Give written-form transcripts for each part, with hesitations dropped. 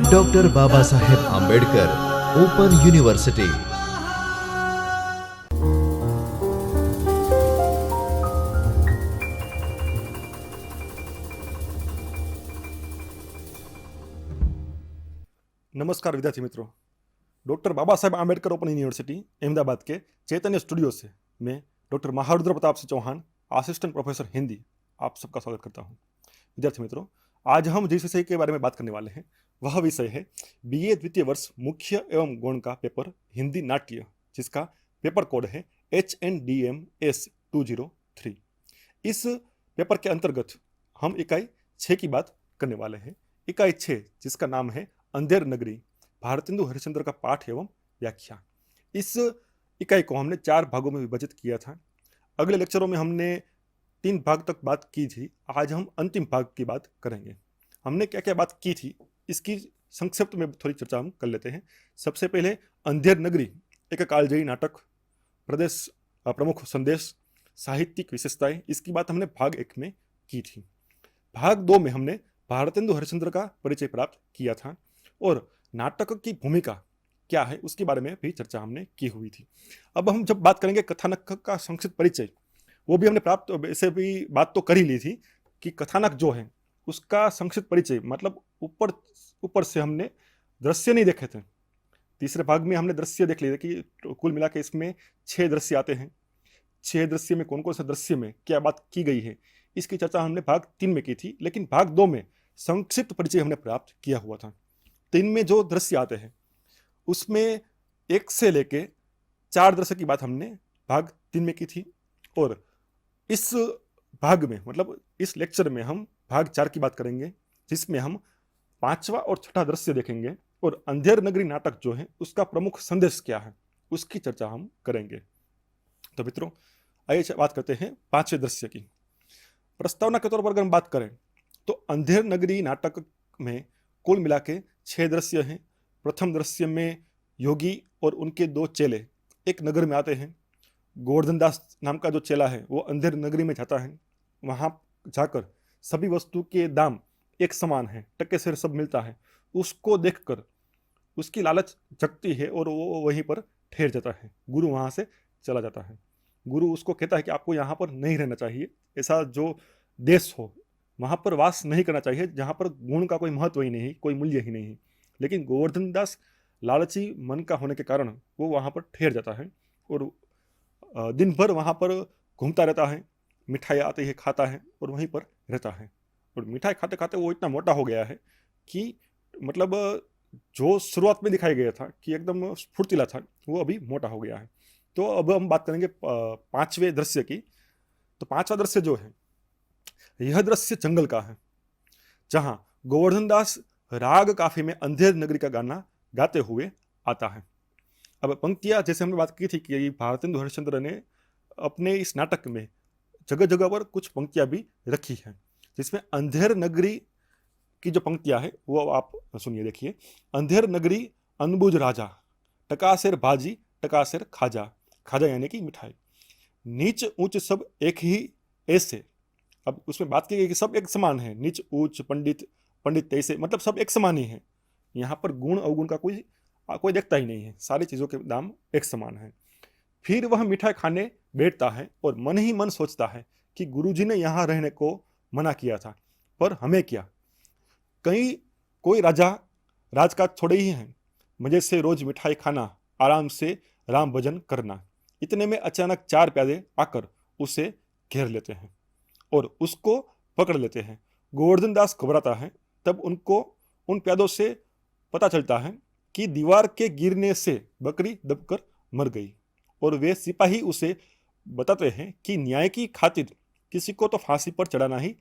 Doctor Baba Saheb Ambedkar open university. नमस्कार विद्यार्थी मित्रों, doctor Baba Saheb Ambedkar open university Ahmedabad के चैतन्य स्टूडियो से मैं doctor Maharudra Pratap Singh Chauhan, assistant professor Hindi, आप सबका स्वागत करता हूं। विद्यार्थी मित्रों, आज हम जिस विषय के बारे में बात करने वाले हैं वह विषय है बीए द्वितीय वर्ष मुख्य एवं गौण का पेपर हिंदी नाट्य, जिसका पेपर कोड है HNDMS 203। इस पेपर के अंतर्गत हम इकाई 6 की बात करने वाले हैं। इकाई 6 जिसका नाम है अंधेर नगरी, भारतेंदु हरिश्चंद्र का पाठ एवं व्याख्या। इस इकाई को हमने 4 भागों में विभाजित किया था। अगले लेक्चरों में हमने 3 भाग तक बात की थी। आज हम अंतिम भाग की बात करेंगे। हमने क्या क्या बात की थी इसकी संक्षिप्त में थोड़ी चर्चा हम कर लेते हैं। सबसे पहले अंधेर नगरी एक कालजयी नाटक, प्रदेश प्रमुख संदेश, साहित्यिक विशेषताएं, इसकी बात हमने भाग 1 में की थी। भाग 2 में हमने भारतेंदु हरिश्चंद्र का परिचय प्राप्त किया था और नाटक की भूमिका क्या है उसके बारे में भी चर्चा हमने की हुई थी। अब हम जब बात करेंगे कथानक का संक्षिप्त परिचय, वो भी हमने प्राप्त ऐसे भी बात तो कर ही ली थी कि कथानक जो है उसका संक्षिप्त परिचय, मतलब ऊपर से हमने दृश्य नहीं देखे थे। तीसरे भाग में हमने दृश्य देख लिए कि कुल मिला के इसमें 6 दृश्य आते हैं। 6 दृश्य में कौन कौन से दृश्य में क्या बात की गई है इसकी चर्चा हमने भाग 3 में की थी, लेकिन भाग 2 में संक्षिप्त परिचय हमने प्राप्त किया हुआ था। 3 में जो दृश्य आते हैं उसमें 1 से लेके 4 दृश्य की बात हमने भाग 3 में की थी और इस भाग में, मतलब इस लेक्चर में हम भाग 4 की बात करेंगे, जिसमें हम 5वां और 6ठा दृश्य देखेंगे और अंधेर नगरी नाटक जो है उसका प्रमुख संदेश क्या है उसकी चर्चा हम करेंगे। तो मित्रों, आइए बात करते हैं 5वें दृश्य की। प्रस्तावना के तौर पर अगर हम बात करें तो अंधेर नगरी नाटक में कुल मिला के 6 दृश्य हैं। प्रथम दृश्य में योगी और उनके 2 चेले एक नगर में आते हैं। गोवर्धन दास नाम का जो चेला है वो अंधेर नगरी में जाता है। वहां जाकर सभी वस्तु के दाम एक समान है, टके से सब मिलता है। उसको देखकर उसकी लालच जगती है और वो वहीं पर ठहर जाता है। गुरु वहां से चला जाता है। गुरु उसको कहता है कि आपको यहाँ पर नहीं रहना चाहिए, ऐसा जो देश हो वहां पर वास नहीं करना चाहिए जहां पर गुण का कोई महत्व ही नहीं, कोई मूल्य ही नहीं। लेकिन गोवर्धन दास लालची मन का होने के कारण वो वहां पर ठहर जाता है और दिन भर वहां पर घूमता रहता है। मिठाई आती है, खाता है और वहीं पर रहता है। और मिठाई खाते खाते वो इतना मोटा हो गया है कि मतलब जो शुरुआत में दिखाया गया था कि एकदम फुर्तीला था, वो अभी मोटा हो गया है। तो अब हम बात करेंगे 5वें दृश्य की। तो 5वां दृश्य जो है यह दृश्य जंगल का है, जहां गोवर्धन दास राग काफी में अंधेर नगरी का गाना गाते हुए आता है। अब पंक्तियां, जैसे हमने बात की थी कि भारतेंदु हरिश्चंद्र ने अपने इस नाटक में जगह जगह पर कुछ पंक्तियां भी रखी हैं, जिसमें अंधेर नगरी की जो पंक्तियां है वो आप सुनिए, देखिए। अंधेर नगरी अनबुझ राजा, टकासेर भाजी टकासेर खाजा, खाजा यानी कि मिठाई, नीच ऊंच सब एक ही ऐसे। अब उसमें बात की गई कि सब एक समान है, नीच ऊंच पंडित पंडित तैसे, मतलब सब एक समान ही है। यहाँ पर गुण अवगुण का कोई देखता ही नहीं है, सारी चीजों के दाम एक समान है। फिर वह मिठाई खाने बैठता है और मन ही मन सोचता है कि गुरुजी ने यहाँ रहने को मना किया था, पर हमें क्या, कहीं कोई राजा राज का थोड़े ही है, मजे से रोज मिठाई खाना, आराम से राम भजन करना। इतने में अचानक 4 प्यादे आकर उसे घेर लेते हैं और उसको पकड़ लेते हैं। गोवर्धन दास घबराता है। तब उनको उन प्यादों से पता चलता है कि दीवार के गिरने से बकरी दबकर मर गई और वे सिपाही उसे बताते हैं कि न्याय की खातिर किसी को तो फांसी पर चढ़ाना ही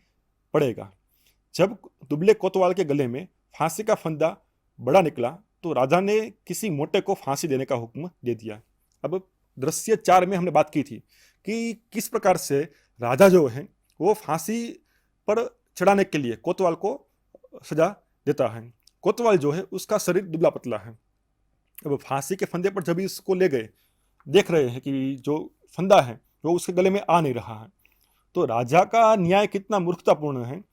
पड़ेगा। जब दुबले कोतवाल के गले में फांसी का फंदा बड़ा निकला तो राजा ने किसी मोटे को फांसी देने का हुक्म दे दिया। अब दृश्य 4 में हमने बात की थी कि किस प्रकार से राजा जो है वो फांसी पर चढ़ाने के लिए कोतवाल को सजा देता है। कोतवाल जो है उसका शरीर दुबला पतला है। अब फांसी के फंदे पर जब इसको ले गए, देख रहे हैं कि जो फंदा है वो उसके गले में आ नहीं रहा है। तो राजा का न्याय कितना मूर्खतापूर्ण है,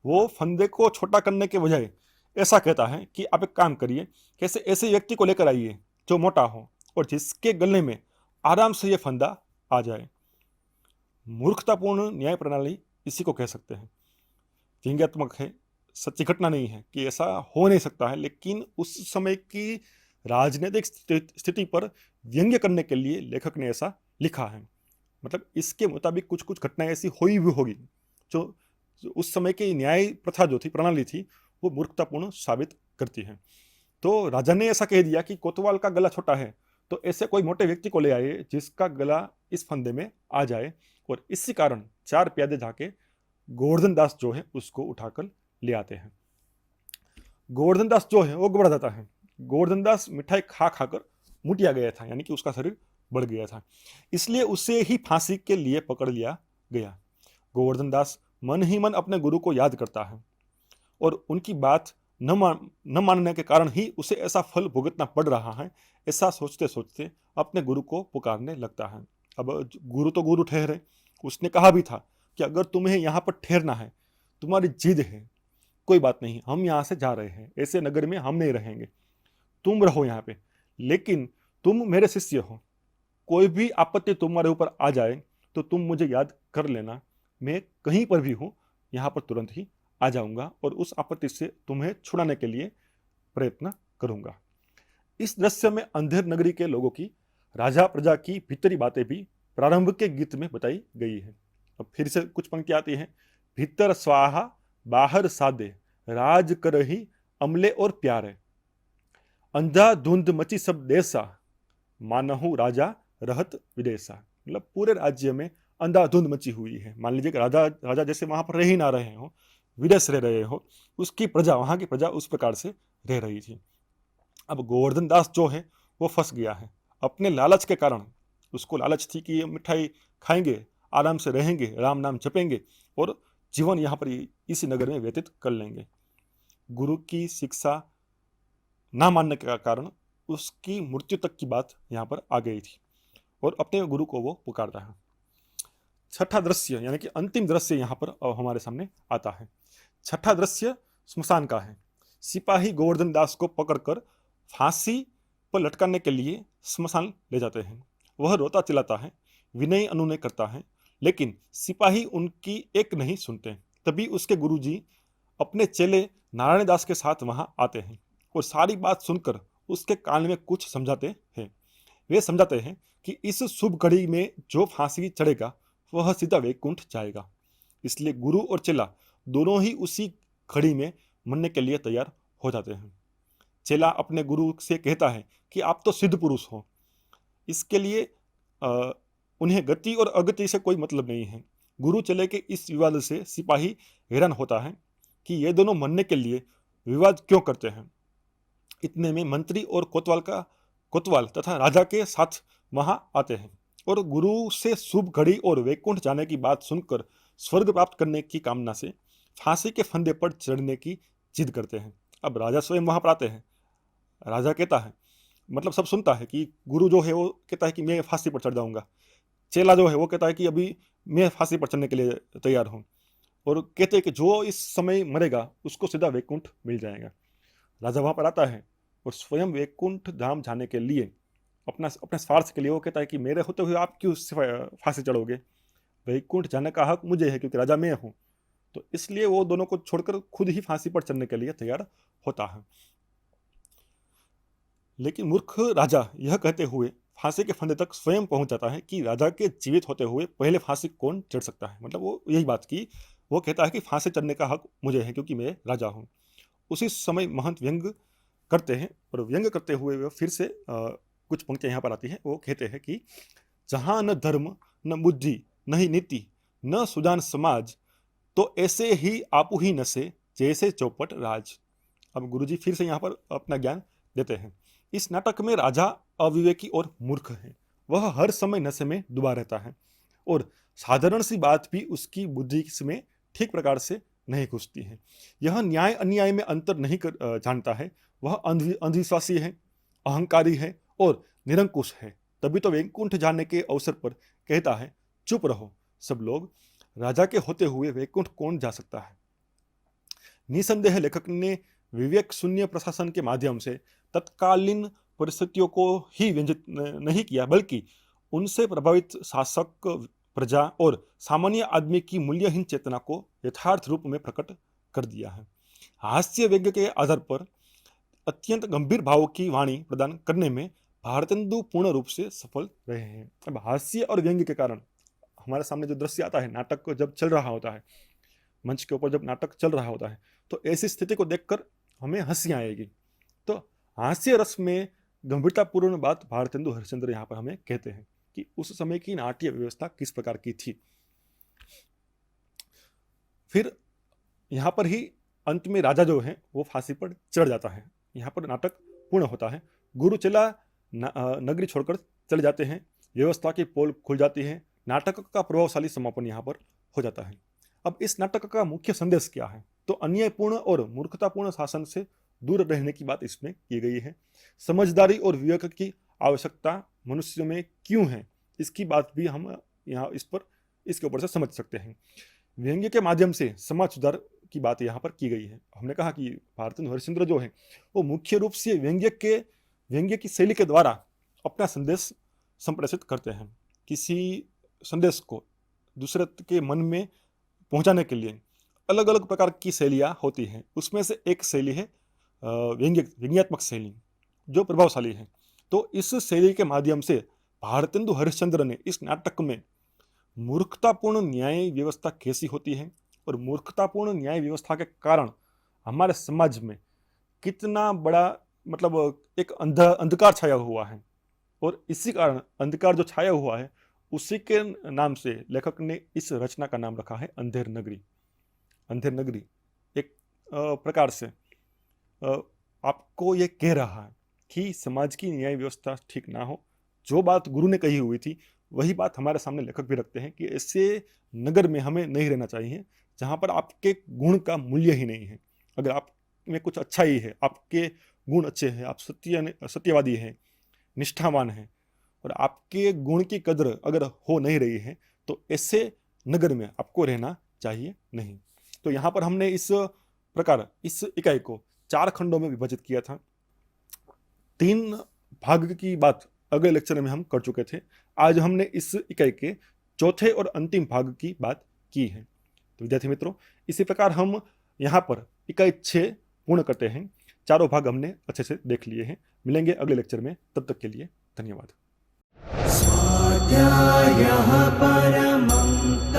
वो फंदे को छोटा करने के बजाय ऐसा कहता है कि आप एक काम करिए, कैसे ऐसे व्यक्ति को लेकर आइए जो मोटा हो और जिसके गले में आराम से ये फंदा आ जाए। मूर्खतापूर्ण न्याय प्रणाली इसी को कह सकते हैं। व्यंग्यात्मक है, सच्ची घटना नहीं है कि ऐसा हो नहीं सकता है, लेकिन उस समय की राजनीतिक स्थिति पर व्यंग्य करने के लिए लेखक ने ऐसा लिखा है। मतलब इसके मुताबिक कुछ कुछ घटनाएं ऐसी हुई भी होगी जो उस समय की न्याय प्रथा जो थी, प्रणाली थी, वो मूर्खतापूर्ण साबित करती है। तो राजा ने ऐसा कह दिया कि कोतवाल का गला छोटा है, तो ऐसे कोई मोटे व्यक्ति को ले आए जिसका गला इस फंदे में आ जाए, और इसी कारण 4 प्यादे जाके गोवर्धन दास जो है उसको उठाकर ले आते हैं। गोवर्धन दास जो है वो घबरा जाता है। गोवर्धन दास मिठाई खा खाकर मुटिया गया था, यानी कि उसका शरीर बढ़ गया था, इसलिए उसे ही फांसी के लिए पकड़ लिया गया। गोवर्धन दास मन ही मन अपने गुरु को याद करता है और उनकी बात न मानने के कारण ही उसे ऐसा फल भुगतना पड़ रहा है, ऐसा सोचते सोचते अपने गुरु को पुकारने लगता है। अब गुरु तो गुरु ठहरे, उसने कहा भी था कि अगर तुम्हें यहाँ पर ठहरना है, तुम्हारी जिद है, कोई बात नहीं, हम यहाँ से जा रहे हैं, ऐसे नगर में हम नहीं रहेंगे, तुम रहो यहाँ पे, लेकिन तुम मेरे शिष्य हो, कोई भी आपत्ति तुम्हारे ऊपर आ जाए तो तुम मुझे याद कर लेना, मैं कहीं पर भी हूँ, यहाँ पर तुरंत ही आ जाऊंगा और उस आपत्ति से तुम्हें छुड़ाने के लिए प्रयत्न करूंगा। इस दृश्य में अंधेर नगरी के लोगों की, राजा प्रजा की भीतरी बातें भी प्रारंभ के गीत में बताई गई है। अब फिर से कुछ पंक्ति आती है। भीतर स्वाहा बाहर सादे, राज करही अमले और प्यारे, अंधा धुंध मची सब देसा, मानहु राजा रहत विदेशा। मतलब पूरे राज्य में अंधाधुंध मची हुई है। मान लीजिए कि राजा जैसे वहां पर रह ही ना रहे हो, विदेश रह रहे हो, उसकी प्रजा, वहां की प्रजा उस प्रकार से रह रही थी। अब गोवर्धन दास जो है वो फंस गया है अपने लालच के कारण। उसको लालच थी कि ये मिठाई खाएंगे, आराम से रहेंगे, राम नाम जपेंगे और जीवन यहाँ पर इसी नगर में व्यतीत कर लेंगे। गुरु की शिक्षा ना मानने के कारण उसकी मृत्यु तक की बात यहाँ पर आ गई थी और अपने गुरु को वो पुकारता है। छठा दृश्य यानी कि अंतिम दृश्य यहाँ पर हमारे सामने आता है। छठा दृश्य स्मशान का है। सिपाही गोवर्धन दास को पकड़कर फांसी पर लटकाने के लिए स्मशान ले जाते हैं। वह रोता चिल्लाता है, विनय अनुनय करता है, लेकिन सिपाही उनकी एक नहीं सुनते। तभी उसके गुरुजी अपने चेले नारायण दास के साथ वहां आते हैं और सारी बात सुनकर उसके कान में कुछ समझाते हैं। वे समझाते हैं कि इस शुभ घड़ी में जो फांसी चढ़ेगा वह सीधा वैकुंठ जाएगा। इसलिए गुरु और चेला दोनों ही उसी घड़ी में मरने के लिए तैयार हो जाते हैं। चेला अपने गुरु से कहता है कि आप तो सिद्ध पुरुष हो, इसके लिए उन्हें गति और अगति से कोई मतलब नहीं है। गुरु चेले के इस विवाद से सिपाही हैरान होता है कि ये दोनों मरने के लिए विवाद क्यों करते हैं। इतने में मंत्री और कोतवाल तथा राजा के साथ वहां आते हैं और गुरु से शुभ घड़ी और वैकुंठ जाने की बात सुनकर स्वर्ग प्राप्त करने की कामना से फांसी के फंदे पर चढ़ने की जिद करते हैं। अब राजा स्वयं वहां पर आते हैं। राजा कहता है, मतलब सब सुनता है कि गुरु जो है वो कहता है कि मैं फांसी पर चढ़ जाऊंगा। चेला जो है वो कहता है कि अभी मैं फांसी पर चढ़ने के लिए तैयार हूँ, और कहते हैं कि जो इस समय मरेगा उसको सीधा वैकुंठ मिल जाएगा। राजा वहां पर आता है और स्वयं वैकुंठ धाम जाने के लिए अपने स्वार्थ के लिए वो कहता है कि मेरे होते हुए आप क्यों फांसी चढ़ोगे, वैकुंठ जाने का हक मुझे है क्योंकि राजा मैं हूं। तो इसलिए वो दोनों को छोड़कर खुद ही फांसी पर चढ़ने के लिए तैयार होता है। लेकिन मूर्ख राजा यह कहते हुए फांसी के फंदे तक स्वयं पहुंच जाता है कि राजा के जीवित होते हुए पहले फांसी कौन चढ़ सकता है। मतलब वो यही बात की, वो कहता है कि फांसी चढ़ने का हक मुझे है क्योंकि मैं राजा हूं। उसी समय महंत व्यंग करते हैं और व्यंग करते हुए वे फिर से कुछ पंक्तियां यहाँ पर आती हैं। वो कहते हैं कि जहां न धर्म न बुद्धि न ही नीति न सुजान समाज, तो ऐसे ही आपू ही नशे जैसे चौपट राज। अब गुरुजी फिर से यहाँ पर अपना ज्ञान देते हैं। इस नाटक में राजा अविवेकी और मूर्ख है। वह हर समय नशे में डूबा रहता है और साधारण सी बात भी उसकी बुद्धि में ठीक प्रकार से नहीं घुसती है। यह न्याय अन्याय में अंतर नहीं जानता है। वह अंधविश्वासी है, अहंकारी है और निरंकुश है। तभी तो वैकुंठ जाने के अवसर पर कहता है, चुप रहो सब लोग, राजा के होते हुए वैकुंठ कौन जा सकता है। निसंदेह लेखक ने विवेक शून्य प्रशासन के माध्यम से तत्कालीन परिस्थितियों को ही व्यंजित नहीं किया, बल्कि उनसे प्रभावित शासक, प्रजा और सामान्य आदमी की मूल्यहीन चेतना को यथार्थ रूप में प्रकट कर दिया है। हास्य व्यंग्य के आधार पर अत्यंत गंभीर भावों की वाणी प्रदान करने में भारतेंदु पूर्ण रूप से सफल रहे हैं। अब हास्य और व्यंग्य के कारण हमारे सामने जो दृश्य आता है, नाटक को जब चल रहा होता है, मंच के ऊपर जब नाटक चल रहा होता है, तो ऐसी स्थिति को देखकर हमें हंसी आएगी। तो हास्य रस में गंभीरतापूर्ण बात भारतेंदु हरिश्चंद्र यहाँ पर हमें कहते हैं कि उस समय की नाट्य व्यवस्था किस प्रकार की थी। फिर यहाँ पर ही अंत में राजा जो है वो फांसी पर चढ़ जाता है। यहाँ पर नाटक पूर्ण होता है। गुरु चेला नगरी छोड़कर चले जाते हैं, व्यवस्था की पोल खुल जाती है, नाटक का प्रभावशाली समापन यहाँ पर हो जाता है। अब इस नाटक का मुख्य संदेश क्या है? तो अन्यायपूर्ण और मूर्खतापूर्ण शासन से दूर रहने की बात इसमें की गई है। समझदारी और विवेक की आवश्यकता मनुष्य में क्यों है, इसकी बात भी हम यहाँ इसके ऊपर से समझ सकते हैं। व्यंग्य के माध्यम से समाज सुधार की बात यहाँ पर की गई है। हमने कहा कि भारतेंदु हरिश्चंद्र जो है वो मुख्य रूप से व्यंग्य की शैली के द्वारा अपना संदेश संप्रेषित करते हैं। किसी संदेश को दूसरे के मन में पहुंचाने के लिए अलग अलग प्रकार की शैलियाँ होती हैं। उसमें से एक शैली है व्यंग्यात्मक शैली, जो प्रभावशाली है। तो इस शैली के माध्यम से भारतेंदु हरिश्चंद्र ने इस नाटक में मूर्खतापूर्ण न्याय व्यवस्था कैसी होती है और मूर्खतापूर्ण न्याय व्यवस्था के कारण हमारे समाज में कितना बड़ा एक अंधकार छाया हुआ है, और इसी कारण अंधकार जो छाया हुआ है उसी के नाम से लेखक ने इस रचना का नाम रखा है अंधेर नगरी। अंधेर नगरी एक प्रकार से आपको ये कह रहा है कि समाज की न्याय व्यवस्था ठीक ना हो। जो बात गुरु ने कही हुई थी वही बात हमारे सामने लेखक भी रखते हैं कि ऐसे नगर में हमें नहीं रहना चाहिए जहाँ पर आपके गुण का मूल्य ही नहीं है। अगर आप में कुछ अच्छा ही है, आपके गुण अच्छे हैं, आप सत्यवादी हैं, निष्ठावान हैं, और आपके गुण की कदर अगर हो नहीं रही है तो ऐसे नगर में आपको रहना चाहिए नहीं। तो यहाँ पर हमने इस प्रकार इस इकाई को 4 खंडों में विभाजित किया था। 3 भाग की बात अगले लेक्चर में हम कर चुके थे। आज हमने इस इकाई के चौथे और अंतिम भाग की बात की है। तो विद्यार्थी मित्रों, इसी प्रकार हम यहाँ पर इकाई 6 पूर्ण करते हैं। चारों भाग हमने अच्छे से देख लिए हैं। मिलेंगे अगले लेक्चर में, तब तक के लिए धन्यवाद। स्वाध्यायः परमं